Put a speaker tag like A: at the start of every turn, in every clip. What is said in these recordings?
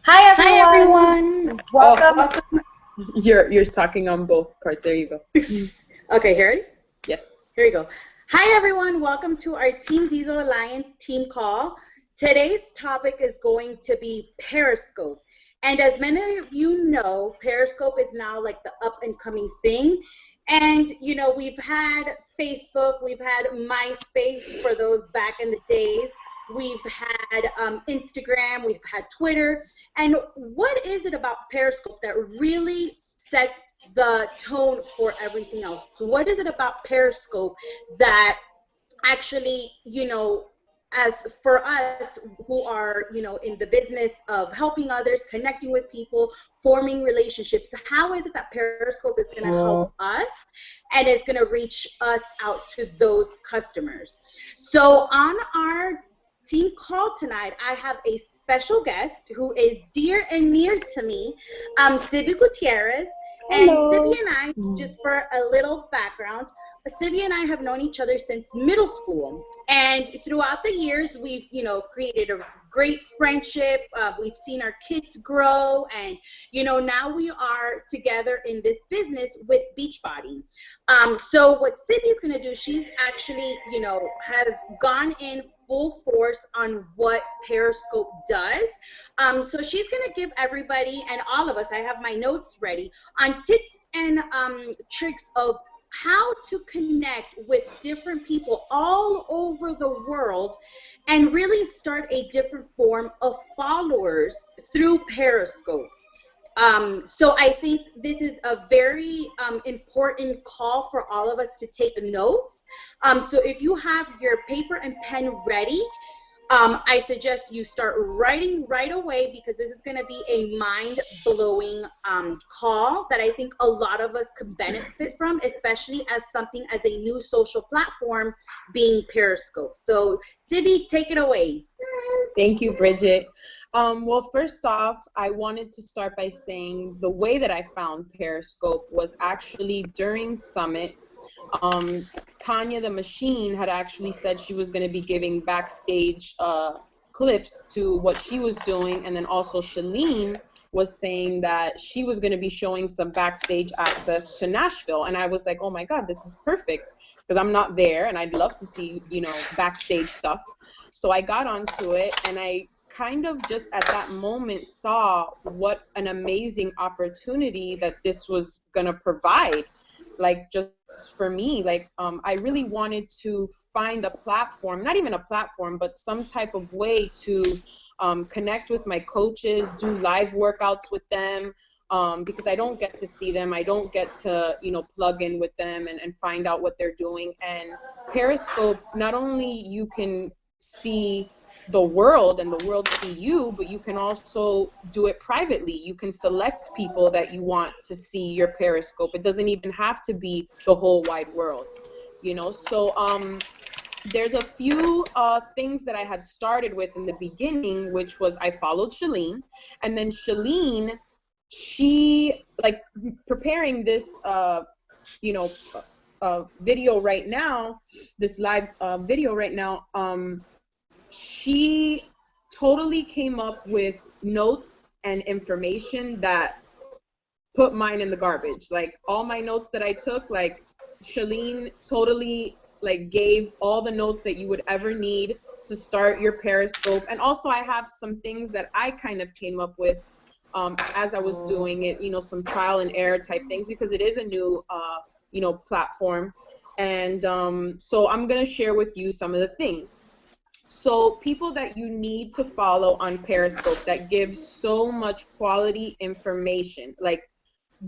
A: Hi
B: Hi
A: everyone.
B: everyone.
A: Welcome.
B: Welcome.
C: You're talking on both parts. There you go.
B: Okay, here it.
C: Yes.
B: Here you go. Hi everyone. Welcome to our Team Diesel Alliance team call. Today's topic is going to be Periscope. And as many of you know, Periscope is now like the up and coming thing. And we've had Facebook, we've had MySpace for those back in the days. We've had Instagram, we've had Twitter. And what is it about Periscope that really sets the tone for everything else? So what is it about Periscope that actually, as for us who are, in the business of helping others, connecting with people, forming relationships, how is it that Periscope is going to help us and it's going to reach us out to those customers? So on our team call tonight, I have a special guest who is dear and near to me, Sibby Gutierrez. And Sibby
A: Hello.
B: and I, just for a little background, Sylvia and I have known each other since middle school, and throughout the years, we've created a great friendship. We've seen our kids grow, and now we are together in this business with Beachbody. So what Sydney's gonna do, she's actually has gone in full force on what Periscope does. So she's gonna give everybody and all of us. I have my notes ready on tips and tricks of how to connect with different people all over the world and really start a different form of followers through Periscope. So I think this is a very important call for all of us to take notes. So if you have your paper and pen ready, I suggest you start writing right away, because this is going to be a mind-blowing call that I think a lot of us could benefit from, especially as something as a new social platform being Periscope. So, Sibby, take it away.
C: Thank you, Bridget. Well, first off, I wanted to start by saying the way that I found Periscope was actually during Summit. Um, Tanya the Machine had actually said she was going to be giving backstage clips to what she was doing, and then also Shalene was saying that she was going to be showing some backstage access to Nashville, and I was like, oh my God, this is perfect, because I'm not there, and I'd love to see, backstage stuff. So I got onto it, and I kind of just at that moment saw what an amazing opportunity that this was going to provide, like just for me. Like I really wanted to find a platform, not even a platform, but some type of way to connect with my coaches, do live workouts with them, because I don't get to see them. I don't get to, plug in with them and find out what they're doing. And Periscope, not only you can see the world and the world see you, but you can also do it privately. You can select people that you want to see your Periscope. It doesn't even have to be the whole wide world, So there's a few things that I had started with in the beginning, which was I followed Shalene, and then Shalene, she, like, preparing this, video right now, this live video right now, she totally came up with notes and information that put mine in the garbage. Like all my notes that I took, like Shalene totally like gave all the notes that you would ever need to start your Periscope. And also I have some things that I kind of came up with as I was doing it, some trial and error type things, because it is a new, platform. And so I'm going to share with you some of the things. So people that you need to follow on Periscope that give so much quality information, like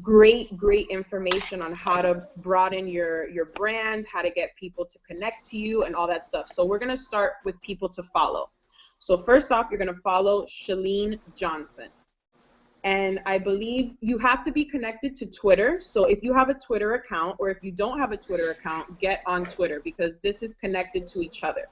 C: great information on how to broaden your brand, how to get people to connect to you, and all that stuff. So we're going to start with people to follow. So first off, you're going to follow Shalene Johnson. And I believe you have to be connected to Twitter. So if you have a Twitter account, or if you don't have a Twitter account, get on Twitter, because this is connected to each other.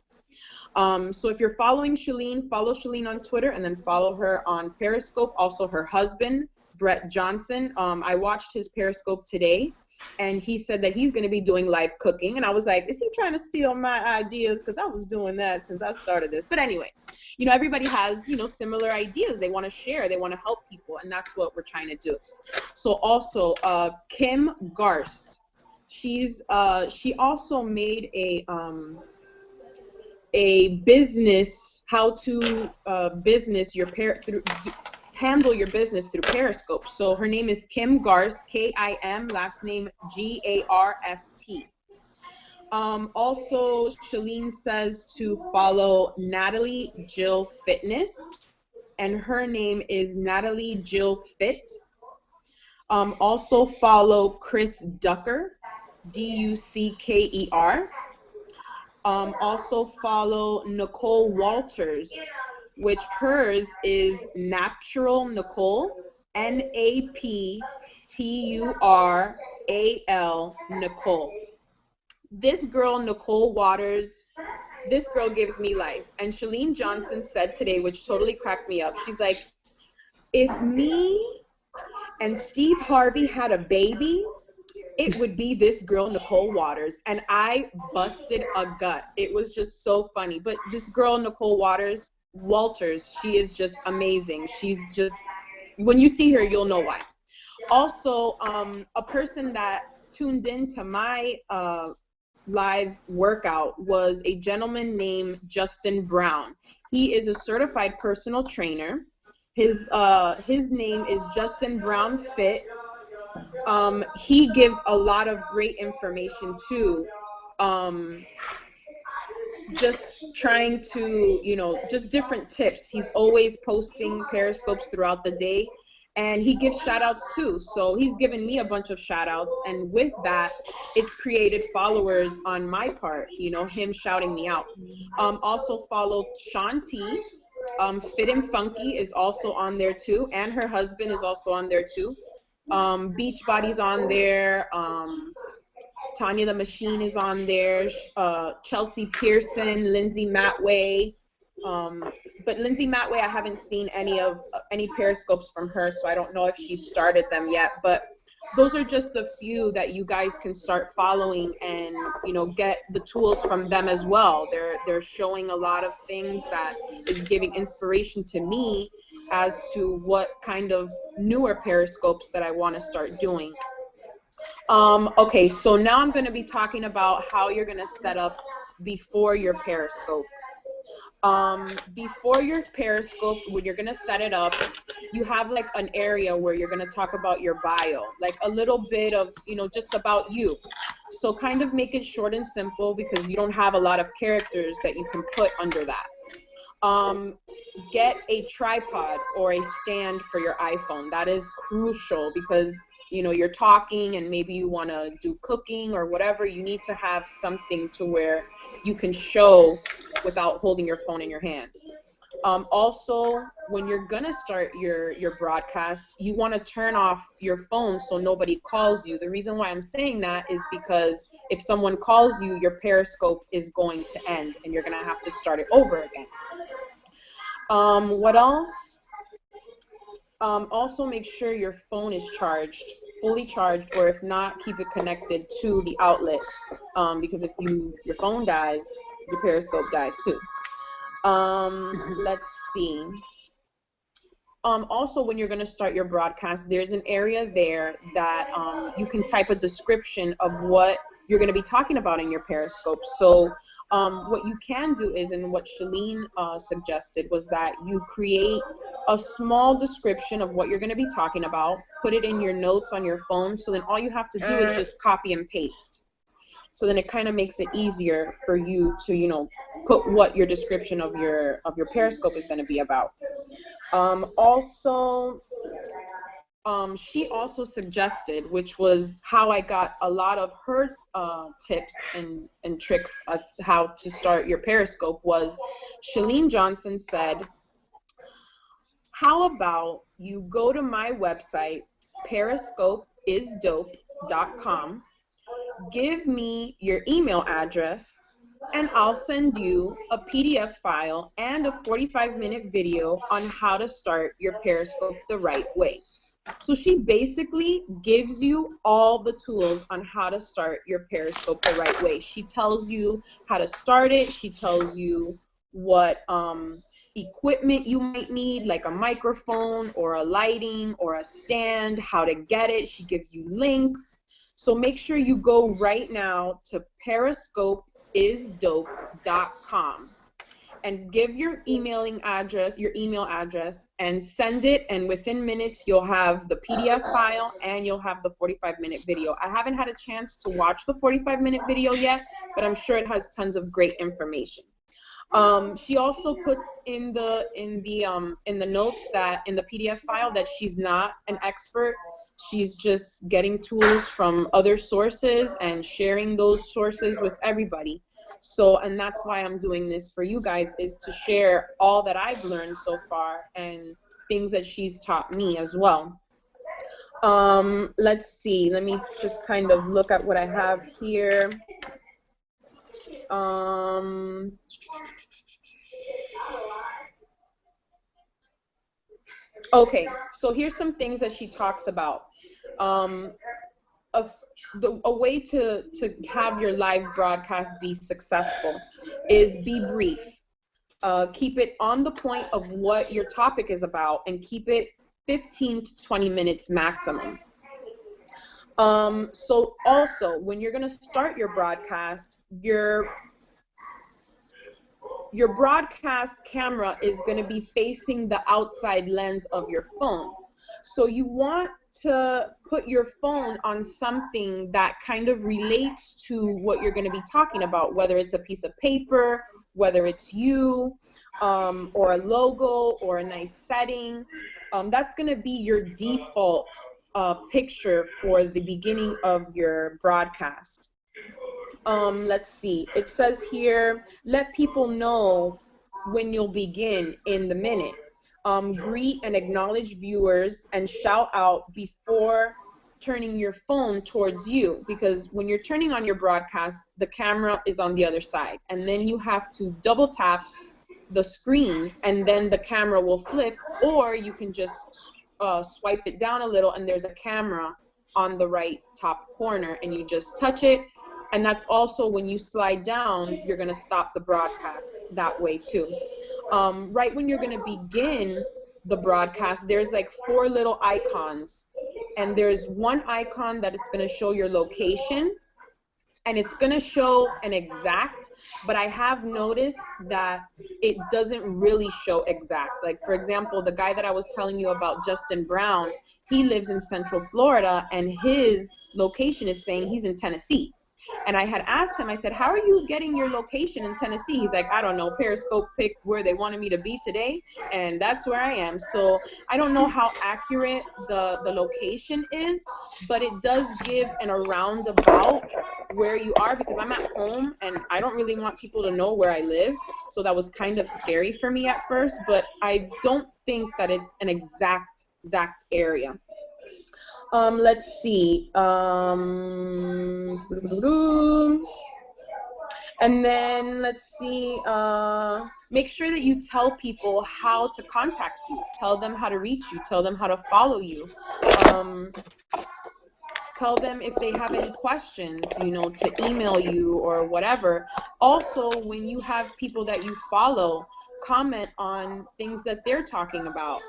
C: So if you're following Shalene, follow Shalene on Twitter, and then follow her on Periscope. Also her husband, Brett Johnson. I watched his Periscope today, and he said that he's going to be doing live cooking. And I was like, is he trying to steal my ideas? Because I was doing that since I started this. But anyway, you know, everybody has, you know, similar ideas. They want to share. They want to help people. And that's what we're trying to do. So also, Kim Garst, she also made a business, how to business your handle your business through Periscope. So her name is Kim Garst, Kim, last name Garst. Also, Shalene says to follow Natalie Jill Fitness, and her name is Natalie Jill Fit. Also follow Chris Ducker, Ducker. Also follow Nicole Walters, which hers is Natural Nicole, NAPTURAL Nicole. This girl, Nicole Waters, this girl gives me life. And Shalene Johnson said today, which totally cracked me up, she's like, if me and Steve Harvey had a baby, it would be this girl, Nicole Waters. And I busted a gut. It was just so funny. But this girl, Nicole Walters, she is just amazing. She's just, when you see her, you'll know why. Also, a person that tuned into my live workout was a gentleman named Justin Brown. He is a certified personal trainer. His name is Justin Brown Fit. He gives a lot of great information too. Just trying to, you know, just different tips. He's always posting Periscopes throughout the day, and he gives shout outs too. So he's given me a bunch of shout outs, and with that, it's created followers on my part, you know, him shouting me out. Also follow Shanti. Fit and Funky is also on there too, and her husband is also on there too. Beachbody's on there. Tanya the Machine is on there. Chelsea Pearson, Lindsay Matway. But Lindsay Matway, I haven't seen any Periscopes from her, so I don't know if she started them yet. But those are just the few that you guys can start following and, you know, get the tools from them as well. They're showing a lot of things that is giving inspiration to me as to what kind of newer Periscopes that I want to start doing. Okay, so now I'm going to be talking about how you're going to set up before your Periscope. Before your Periscope, when you're going to set it up, you have like an area where you're going to talk about your bio, like a little bit of, you know, just about you. So kind of make it short and simple because you don't have a lot of characters that you can put under that. Get a tripod or a stand for your iPhone. That is crucial because, you know, you're talking and maybe you want to do cooking or whatever. You need to have something to where you can show without holding your phone in your hand. Also, when you're gonna start your broadcast, you want to turn off your phone so nobody calls you. The reason why I'm saying that is because if someone calls you, your Periscope is going to end and you're gonna have to start it over again. What else? Also make sure your phone is charged, fully charged, or if not, keep it connected to the outlet, because if your phone dies, your Periscope dies too. Let's see. Also, when you're going to start your broadcast, there's an area there that you can type a description of what you're going to be talking about in your Periscope. So what you can do is, and what Shalene suggested, was that you create a small description of what you're going to be talking about, put it in your notes on your phone, so then all you have to do is just copy and paste. So then it kind of makes it easier for you to, you know, put what your description of your Periscope is going to be about. She also suggested, which was how I got a lot of her tips and tricks as to how to start your Periscope, was Shalene Johnson said, how about you go to my website, periscopeisdope.com, give me your email address, and I'll send you a PDF file and a 45-minute video on how to start your Periscope the right way. So she basically gives you all the tools on how to start your Periscope the right way. She tells you how to start it. She tells you what equipment you might need, like a microphone or a lighting or a stand, how to get it. She gives you links. So make sure you go right now to periscopeisdope.com and give your email address, and send it, and within minutes you'll have the PDF file and you'll have the 45-minute video. I haven't had a chance to watch the 45-minute video yet, but I'm sure it has tons of great information. She also puts in the notes that in the PDF file that she's not an expert. She's just getting tools from other sources and sharing those sources with everybody. So, and that's why I'm doing this for you guys, is to share all that I've learned so far and things that she's taught me as well. Let's see. Let me just kind of look at what I have here. Okay, so here's some things that she talks about. A way to have your live broadcast be successful is be brief. Keep it on the point of what your topic is about, and keep it 15 to 20 minutes maximum. So also, when you're going to start your broadcast, your broadcast camera is going to be facing the outside lens of your phone. So you want to put your phone on something that kind of relates to what you're going to be talking about, whether it's a piece of paper, whether it's you, or a logo, or a nice setting. That's going to be your default picture for the beginning of your broadcast. Let's see. It says here, let people know when you'll begin in the minute. Greet and acknowledge viewers and shout out before turning your phone towards you, because when you're turning on your broadcast, the camera is on the other side, and then you have to double tap the screen and then the camera will flip, or you can just swipe it down a little and there's a camera on the right top corner and you just touch it. And that's also when you slide down, you're going to stop the broadcast that way too. Right when you're going to begin the broadcast, there's like 4 little icons. And there's one icon that it's going to show your location. And it's going to show an exact, but I have noticed that it doesn't really show exact. Like, for example, the guy that I was telling you about, Justin Brown, he lives in Central Florida, and his location is saying he's in Tennessee. And I had asked him, I said, how are you getting your location in Tennessee? He's like, I don't know, Periscope picked where they wanted me to be today, and that's where I am. So I don't know how accurate the location is, but it does give an around about where you are, because I'm at home and I don't really want people to know where I live. So that was kind of scary for me at first, but I don't think that it's an exact area. Let's see. And then let's see. Make sure that you tell people how to contact you. Tell them how to reach you. Tell them how to follow you. Tell them if they have any questions, you know, to email you or whatever. Also, when you have people that you follow, comment on things that they're talking about.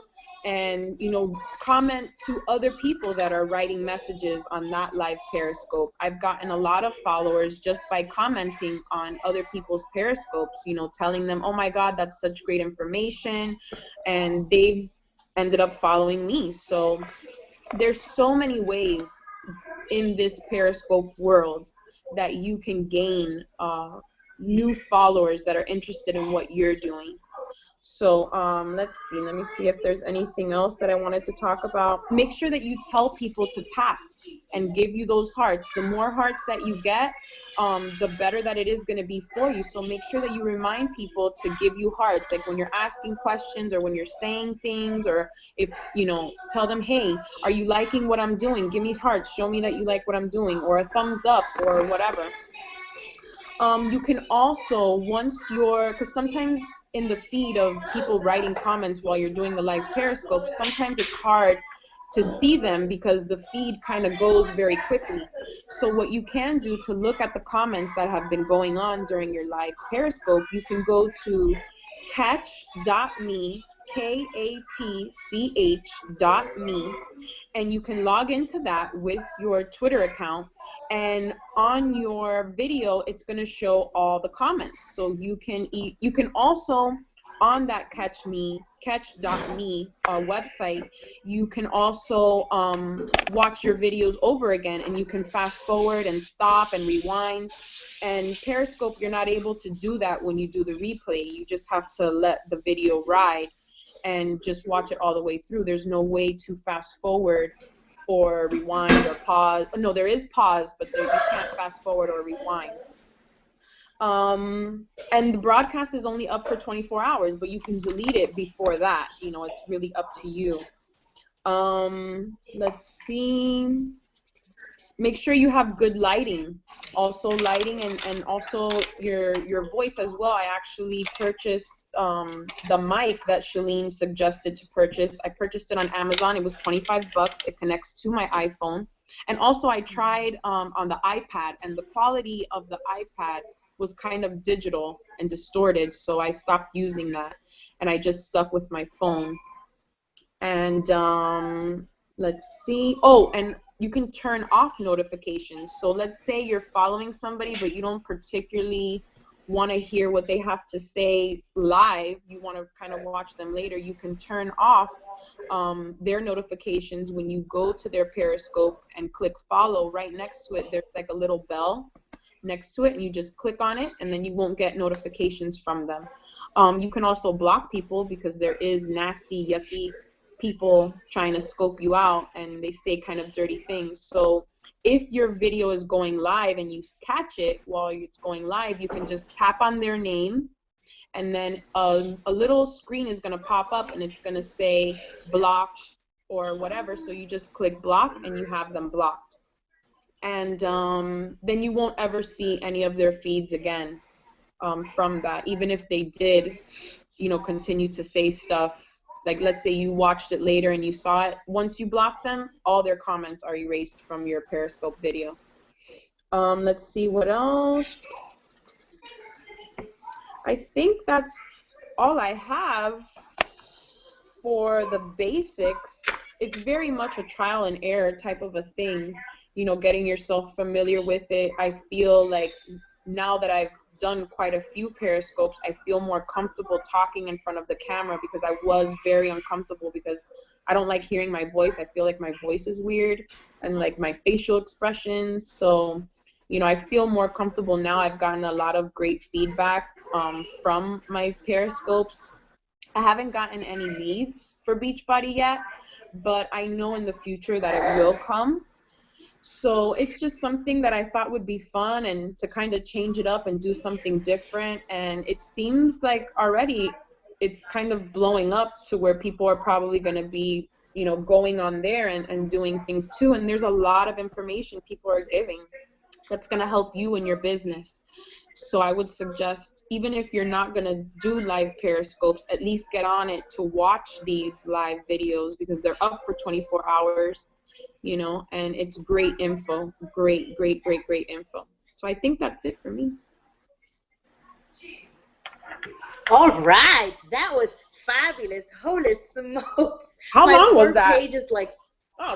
C: And, you know, comment to other people that are writing messages on that live Periscope. I've gotten a lot of followers just by commenting on other people's Periscopes, you know, telling them, oh my God, that's such great information. And they've ended up following me. So there's so many ways in this Periscope world that you can gain new followers that are interested in what you're doing. So let's see. Let me see if there's anything else that I wanted to talk about. Make sure that you tell people to tap and give you those hearts. The more hearts that you get, the better that it is going to be for you. So make sure that you remind people to give you hearts. Like when you're asking questions or when you're saying things, or if, you know, tell them, hey, are you liking what I'm doing? Give me hearts. Show me that you like what I'm doing, or a thumbs up or whatever. You can also, because sometimes in the feed of people writing comments while you're doing the live Periscope, sometimes it's hard to see them because the feed kind of goes very quickly. So what you can do to look at the comments that have been going on during your live Periscope, you can go to catch.me, KATCH.me, and you can log into that with your Twitter account, and on your video it's going to show all the comments. So you can also, on that catch.me website, you can also watch your videos over again, and you can fast forward and stop and rewind. And Periscope, you're not able to do that when you do the replay. You just have to let the video ride and just watch it all the way through. There's no way to fast forward or rewind or pause. No, there is pause, but you can't fast forward or rewind. And the broadcast is only up for 24 hours, but you can delete it before that. You know, it's really up to you. Let's see. Make sure you have good lighting. Also lighting, and also your voice as well. I actually purchased the mic that Shalene suggested to purchase. I purchased it on Amazon. It was 25 bucks. It connects to my iPhone. And also I tried on the iPad, and the quality of the iPad was kind of digital and distorted, so I stopped using that, and I just stuck with my phone. And let's see. Oh, and you can turn off notifications. So let's say you're following somebody, but you don't particularly want to hear what they have to say live. You want to kind of watch them later. You can turn off their notifications when you go to their Periscope and click follow. Right next to it, there's like a little bell next to it, and you just click on it, and then you won't get notifications from them. You can also block people, because there is nasty, yucky people trying to scope you out, and they say kind of dirty things. So if your video is going live and you catch it while it's going live, you can just tap on their name, and then a little screen is going to pop up, and it's going to say block or whatever. So you just click block, and you have them blocked. And then you won't ever see any of their feeds again from that, even if they did, you know, continue to say stuff. Like, let's say you watched it later and you saw it. Once you block them, all their comments are erased from your Periscope video. Let's see what else. I think that's all I have for the basics. It's very much a trial and error type of a thing, you know, getting yourself familiar with it. I feel like now that I've done quite a few Periscopes, I feel more comfortable talking in front of the camera, because I was very uncomfortable because I don't like hearing my voice. I feel like my voice is weird, and like my facial expressions. So, you know, I feel more comfortable now. I've gotten a lot of great feedback from my Periscopes. I haven't gotten any leads for Beachbody yet, but I know in the future that it will come. So it's just something that I thought would be fun, and to kind of change it up and do something different. And it seems like already it's kind of blowing up to where people are probably going to be, you know, going on there and doing things too. And there's a lot of information people are giving that's going to help you in your business. So I would suggest, even if you're not going to do live Periscopes, at least get on it to watch these live videos, because they're up for 24 hours. You know, and it's great info, great info. So I think that's it for me.
B: All right, that was fabulous. Holy smokes!
C: How long was that?
B: Page is like,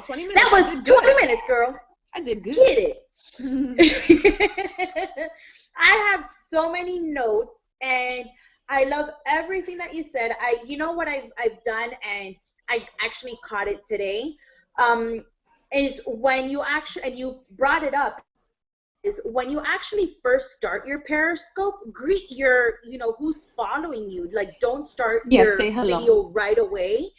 C: 20 minutes.
B: That was 20 minutes, girl.
C: I did good.
B: Get it. I have so many notes, and I love everything that you said. You know what I've done, and I actually caught it today. Is when you actually, and you brought it up, is when you actually first start your Periscope, greet your, you know, who's following you. Like, don't start your video right away.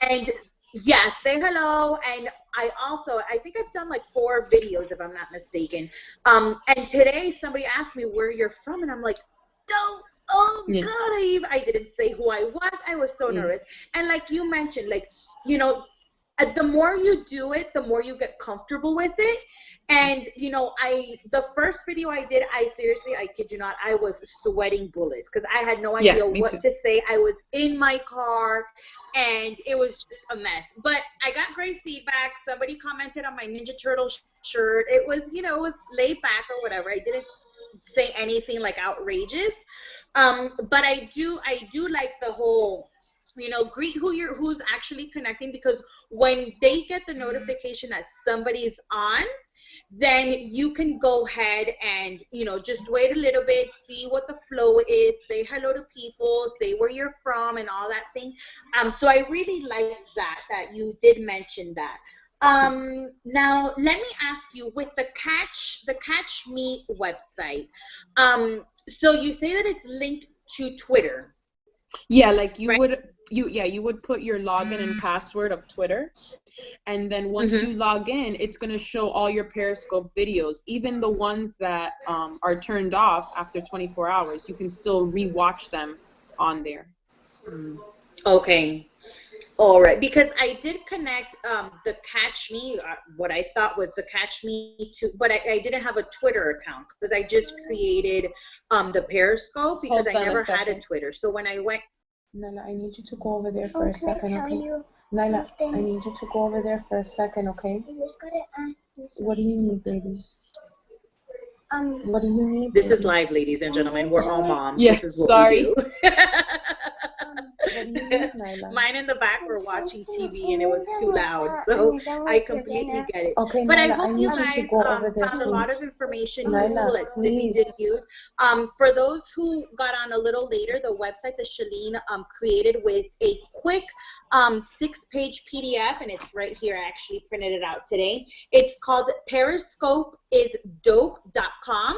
B: And yes, say hello. And I think I've done like 4 videos, if I'm not mistaken. And today somebody asked me where you're from, and I'm like, God, I didn't say who I was. I was so nervous. And like you mentioned, like, you know, the more you do it, the more you get comfortable with it. And the first video I did, I seriously, I kid you not, I was sweating bullets because I had no
C: Yeah,
B: idea
C: me
B: what
C: too.
B: to say. I was in my car and it was just a mess. But I got great feedback. Somebody commented on my Ninja Turtle shirt. It was, it was laid back or whatever. I didn't say anything like outrageous. But I do like the whole, greet who's actually connecting, because when they get the notification that somebody's on, then you can go ahead and just wait a little bit, see what the flow is, say hello to people, say where you're from and all that thing. So I really like that you did mention that. Now let me ask you, with the Catch Me website, so you say that it's linked to Twitter,
C: Yeah, like
B: right?
C: you would put your login and password of Twitter, and then once you
B: Mm-hmm.
C: log in, it's going to show all your Periscope videos, even the ones that are turned off after 24 hours. You can still rewatch them on there.
B: Okay. All right, because I did connect the Catch Me, what I thought was the Catch Me to, but I didn't have a Twitter account because I just created the Periscope because I
C: Hold on a
B: never had a
C: second.
B: Twitter. So when I went,
C: Nyla, I need you to go over there for a second, okay? Nyla, I need you to go over there for a second, okay? What do you need, baby? What do you need,
B: this is
C: baby?
B: live, ladies and gentlemen. We're all moms.
C: Yeah,
B: This is what we do.
C: sorry. What do you need, Nyla?
B: Mine in the back were watching TV and it was too loud, so I completely get it.
C: Okay,
B: But I
C: Nyla, I
B: hope you
C: need you to
B: guys
C: go over there,
B: found a lot
C: please.
B: of information useful
C: Nyla,
B: that Sibby did
C: please.
B: use. For those who got on a little later, the website that Shalene created with a quick 6-page PDF, and it's right here. I actually printed it out today. It's called periscopeisdope.com,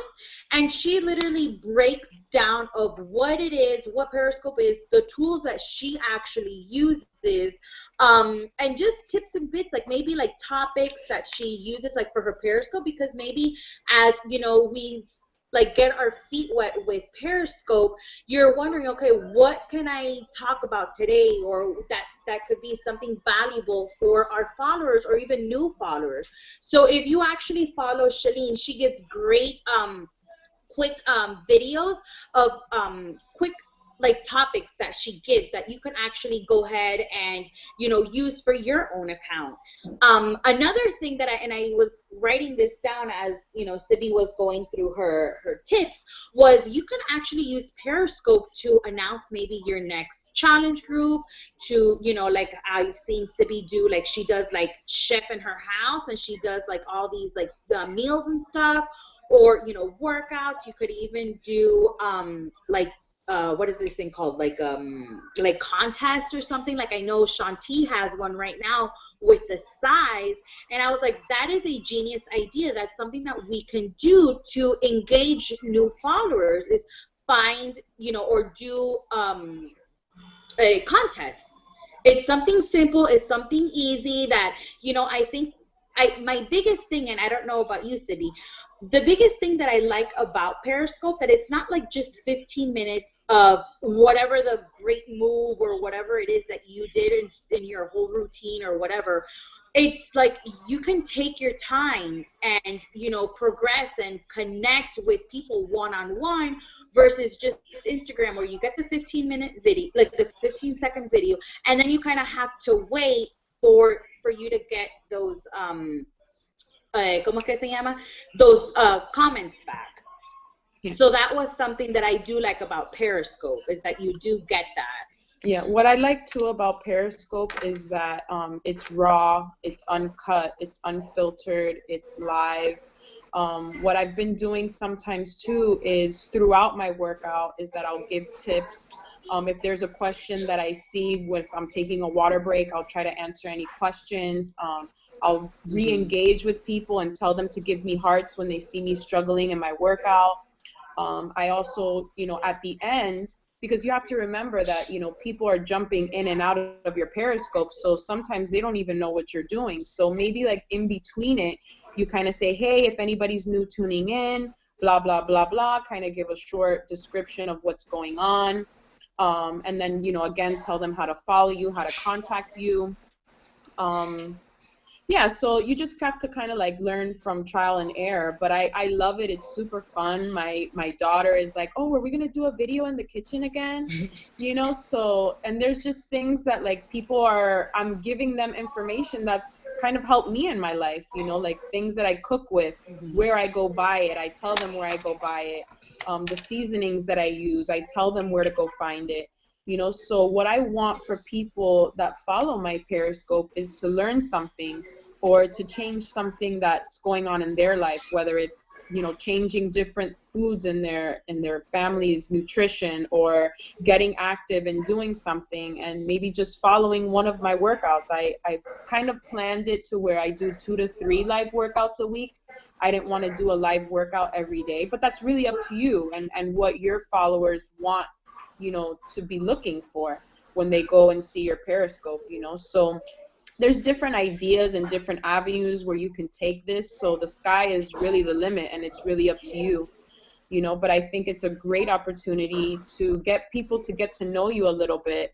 B: and she literally breaks down of what it is, what Periscope is, the tools that she actually uses, and just tips and bits, like maybe like topics that she uses like for her Periscope, because maybe as we like get our feet wet with Periscope, you're wondering, okay, what can I talk about today, or that could be something valuable for our followers or even new followers. So if you actually follow Shalene, she gives great quick videos of quick like topics that she gives that you can actually go ahead and use for your own account. Another thing that I was writing this down as Sibby was going through her tips, was you can actually use Periscope to announce maybe your next challenge group, to like I've seen Sibby do, like she does like chef in her house, and she does like all these like meals and stuff, or workouts. You could even do like what is this thing called, like contest or something. Like I know Shanti has one right now with the size, and I was like, that is a genius idea. That's something that we can do to engage new followers, is find or do a contest. It's something simple, it's something easy that I think my biggest thing, and I don't know about you, Sibby, the biggest thing that I like about Periscope, that it's not like just 15 minutes of whatever the great move or whatever it is that you did in your whole routine or whatever. It's like you can take your time and progress and connect with people one-on-one, versus just Instagram, where you get the 15-minute video, like the 15-second video, and then you kind of have to wait for you to get those ¿cómo es que se llama? Those comments back.
C: Yeah.
B: So that was something that I do like about Periscope, is that you do get that.
C: Yeah, what I like too about Periscope is that it's raw, it's uncut, it's unfiltered, it's live. What I've been doing sometimes too is throughout my workout is that I'll give tips. If there's a question that I see, if I'm taking a water break, I'll try to answer any questions. I'll re-engage with people and tell them to give me hearts when they see me struggling in my workout. I also, at the end, because you have to remember that, people are jumping in and out of your Periscope, so sometimes they don't even know what you're doing. So maybe like in between it, you kind of say, hey, if anybody's new tuning in, blah, blah, blah, blah, kind of give a short description of what's going on. And then, again, tell them how to follow you, how to contact you. Um, yeah, so you just have to kind of like learn from trial and error, but I love it. It's super fun. My daughter is like, "Oh, are we gonna do a video in the kitchen again?" You know, so and there's just things that like people are I'm giving them information that's kind of helped me in my life, you know, like things that I cook with, where I go buy it. I tell them where I go buy it. The seasonings that I use, I tell them where to go find it. You know, so what I want for people that follow my Periscope is to learn something or to change something that's going on in their life, whether it's, you know, changing different foods in their family's nutrition, or getting active and doing something, and maybe just following one of my workouts. I kind of planned it to where I do 2 to 3 live workouts a week. I didn't want to do a live workout every day, but that's really up to you and what your followers want, you know, to be looking for when they go and see your Periscope, you know. So there's different ideas and different avenues where you can take this. So the sky is really the limit, and it's really up to you, you know. But I think it's a great opportunity to get people to get to know you a little bit,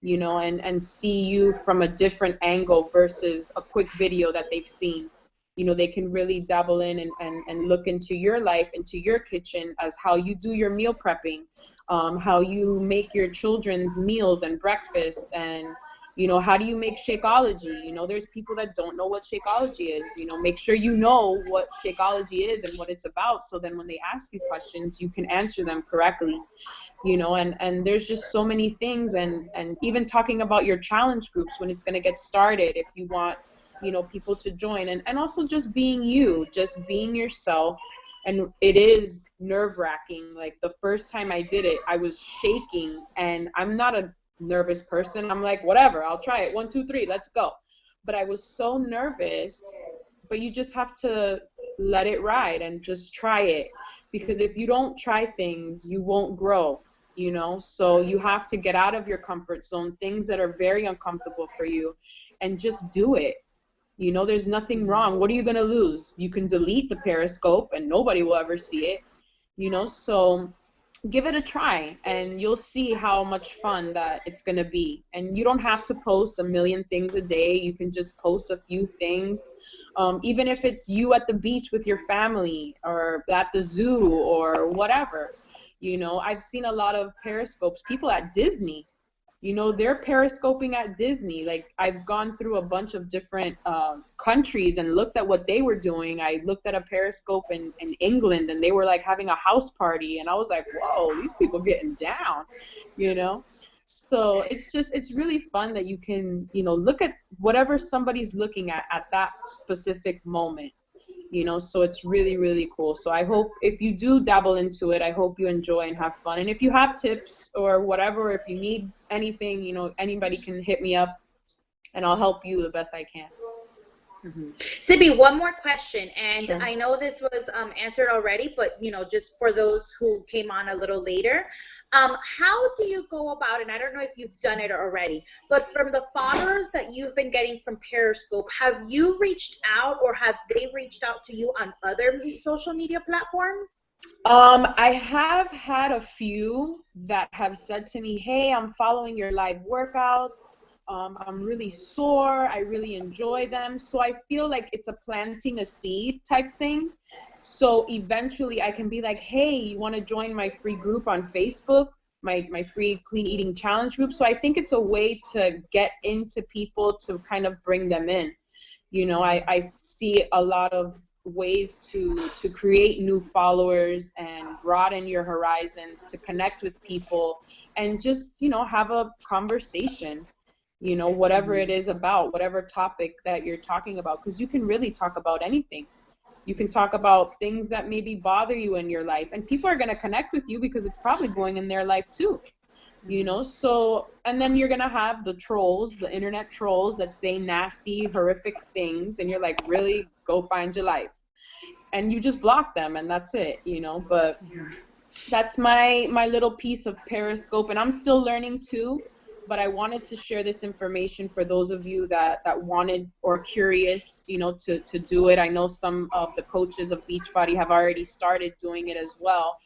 C: you know, and see you from a different angle versus a quick video that they've seen. You know, they can really dabble in and look into your life, into your kitchen, as how you do your meal prepping, how you make your children's meals and breakfast, and you know, how do you make Shakeology? You know, there's people that don't know what Shakeology is. You know, make sure you know what Shakeology is and what it's about, so then when they ask you questions, you can answer them correctly. You know, and there's just so many things, and even talking about your challenge groups when it's going to get started, if you want, you know, people to join, and also just being you, just being yourself. And it is nerve-wracking. Like the first time I did it, I was shaking, and I'm not a nervous person. I'm like, whatever, I'll try it. 1, 2, 3, let's go. But I was so nervous. But you just have to let it ride and just try it, because if you don't try things, you won't grow, you know. So you have to get out of your comfort zone, things that are very uncomfortable for you, and just do it. You know, there's nothing wrong. What are you going to lose? You can delete the Periscope and nobody will ever see it, you know. So give it a try, and you'll see how much fun that it's going to be. And you don't have to post a million things a day. You can just post a few things, even if it's you at the beach with your family, or at the zoo, or whatever. You know, I've seen a lot of Periscopes, people at Disney. You know, they're periscoping at Disney. Like, I've gone through a bunch of different countries and looked at what they were doing. I looked at a periscope in England, and they were like having a house party, and I was like, whoa, these people getting down, you know. So it's just, it's really fun that you can, you know, look at whatever somebody's looking at that specific moment, you know. So it's really, really cool. So I hope if you do dabble into it, I hope you enjoy and have fun. And if you have tips or whatever, if you need anything, you know, anybody can hit me up, and I'll help you the best I can.
B: Sibby, one more question, and
C: Sure.
B: I know this was answered already, but you know, just for those who came on a little later, how do you go about, and I don't know if you've done it already, but from the followers that you've been getting from Periscope, have you reached out, or have they reached out to you on other social media platforms?
C: I have had a few that have said to me, hey, I'm following your live workouts. I'm really sore. I really enjoy them. So I feel like it's a planting a seed type thing. So eventually I can be like, hey, you want to join my free group on Facebook, my free clean eating challenge group? So I think it's a way to get into people, to kind of bring them in. You know, I see a lot of ways to create new followers and broaden your horizons, to connect with people, and just, you know, have a conversation, you know, whatever it is about, whatever topic that you're talking about, because you can really talk about anything. You can talk about things that maybe bother you in your life, and people are going to connect with you because it's probably going in their life too, you know. So, and then you're gonna have the trolls, the internet trolls that say nasty, horrific things, and you're like, really, go find your life, and you just block them, and that's it, you know. But that's my little piece of Periscope, and I'm still learning too. But I wanted to share this information for those of you that wanted or curious, you know, to do it. I know some of the coaches of Beachbody have already started doing it as well.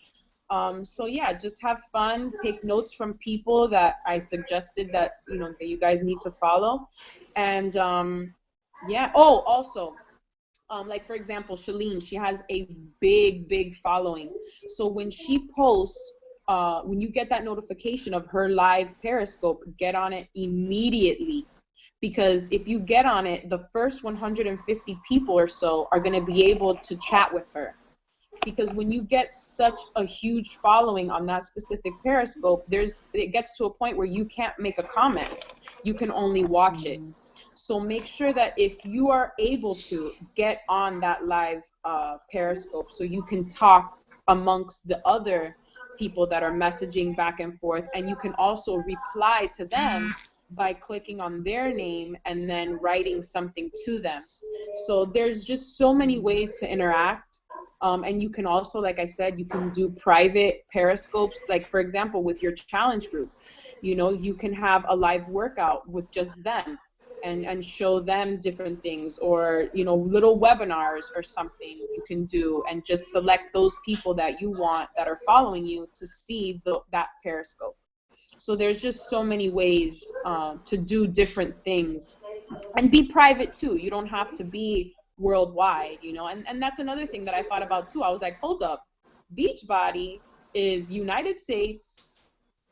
C: So yeah, just have fun, take notes from people that I suggested that, that you guys need to follow. And yeah, oh, also, like for example, Shalene, she has a big following. So when she posts, when you get that notification of her live Periscope, get on it immediately. Because if you get on it, the first 150 people or so are going to be able to chat with her. Because when you get such a huge following on that specific Periscope, it gets to a point where you can't make a comment. You can only watch it. So make sure that if you are able to get on that live Periscope so you can talk amongst the other people that are messaging back and forth, and you can also reply to them by clicking on their name and then writing something to them. So there's just so many ways to interact. And you can also, like I said, you can do private Periscopes, like for example, with your challenge group. You can have a live workout with just them and show them different things, or, little webinars or something you can do, and just select those people that you want that are following you to see that Periscope. So there's just so many ways to do different things, and be private too. You don't have to be worldwide, and that's another thing that I thought about too. I was like, hold up, Beachbody is United States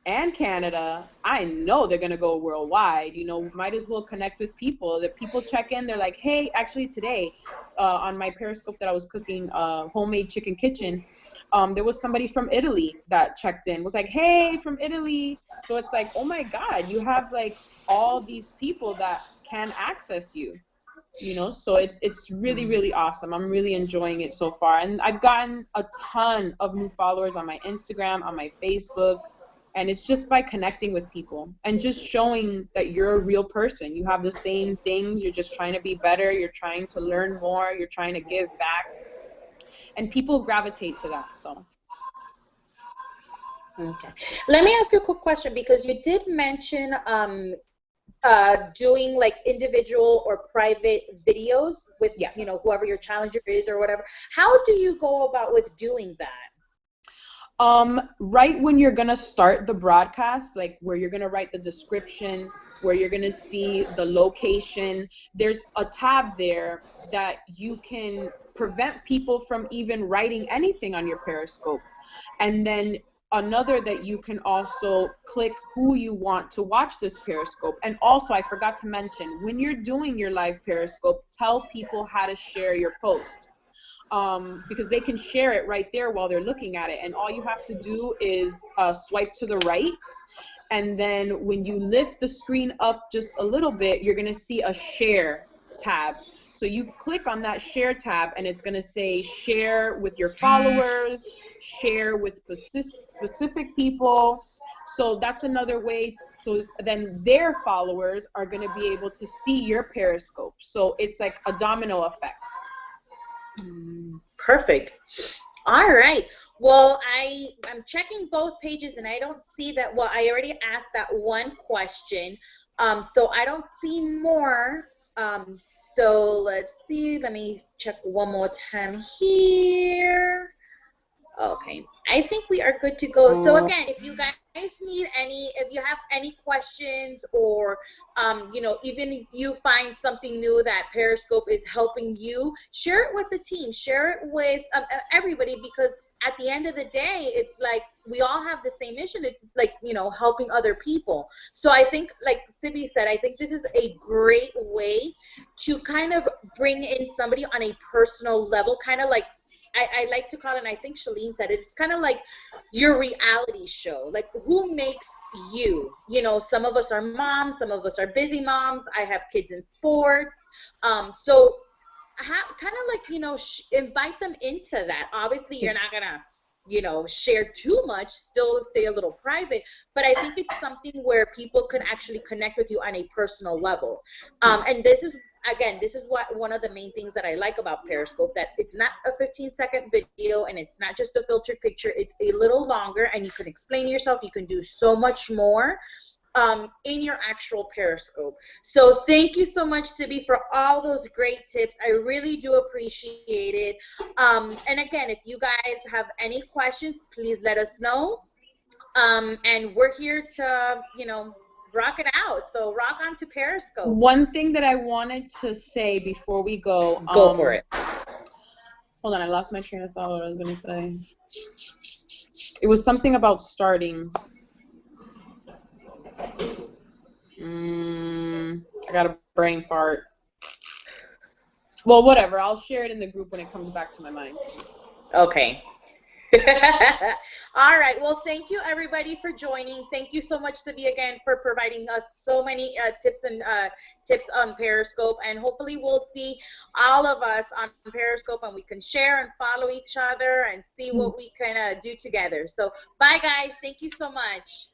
C: and Canada. I know they're gonna go worldwide. Might as well connect with people. That people check in, they're like, hey, actually today, on my Periscope that I was cooking homemade chicken kitchen, there was somebody from Italy that checked in, was like, hey, from Italy. So it's like, oh my God, you have like all these people that can access you. So it's really awesome. I'm really enjoying it so far, and I've gotten a ton of new followers on my Instagram, on my Facebook. And it's just by connecting with people and just showing that you're a real person. You have the same things. You're just trying to be better. You're trying to learn more. You're trying to give back. And people gravitate to that. So.
B: Okay. Let me ask you a quick question, because you did mention doing like individual or private videos with,
C: Yeah.
B: whoever your challenger is or whatever. How do you go about with doing that?
C: Right when you're gonna start the broadcast, like where you're gonna write the description, where you're gonna see the location, there's a tab there that you can prevent people from even writing anything on your Periscope. And then another that you can also click who you want to watch this Periscope. And also, I forgot to mention, when you're doing your live Periscope, tell people how to share your post. Because they can share it right there while they're looking at it. And all you have to do is swipe to the right. And then when you lift the screen up just a little bit, you're going to see a share tab. So you click on that share tab, and it's going to say share with your followers, share with specific people. So that's another way. So then their followers are going to be able to see your Periscope. So it's like a domino effect.
B: Perfect. All right. Well, I'm checking both pages, and I don't see that. Well, I already asked that one question, so I don't see more. So let's see. Let me check one more time here. Okay, I think we are good to go. So again, if you guys need if you have any questions, or even if you find something new that Periscope is helping you, share it with the team, share it with everybody, because at the end of the day, it's like we all have the same mission. It's like, helping other people. So I think, like Sibi said, I think this is a great way to kind of bring in somebody on a personal level, kind of like, I like to call it, and I think Shalene said it, it's kind of like your reality show. Like, who makes you? Some of us are moms, some of us are busy moms. I have kids in sports. So kind of like, invite them into that. Obviously, you're not going to, share too much, still stay a little private, but I think it's something where people can actually connect with you on a personal level. And this is what one of the main things that I like about Periscope, that it's not a 15-second video, and it's not just a filtered picture. It's a little longer, and you can explain yourself. You can do so much more. in your actual Periscope. So thank you so much, Sibi, for all those great tips. I really do appreciate it. And again, if you guys have any questions, please let us know. And we're here to, rock it out. So rock on to Periscope.
C: One thing that I wanted to say before we go,
B: Go for it.
C: Hold on, I lost my train of thought. What I was gonna say. It was something about starting. I got a brain fart. Well, whatever. I'll share it in the group when it comes back to my mind.
B: Okay. All right. Well, thank you everybody for joining. Thank you so much, Sibi, again for providing us so many tips on Periscope, and hopefully we'll see all of us on Periscope, and we can share and follow each other and see what we can do together. So, bye guys. Thank you so much.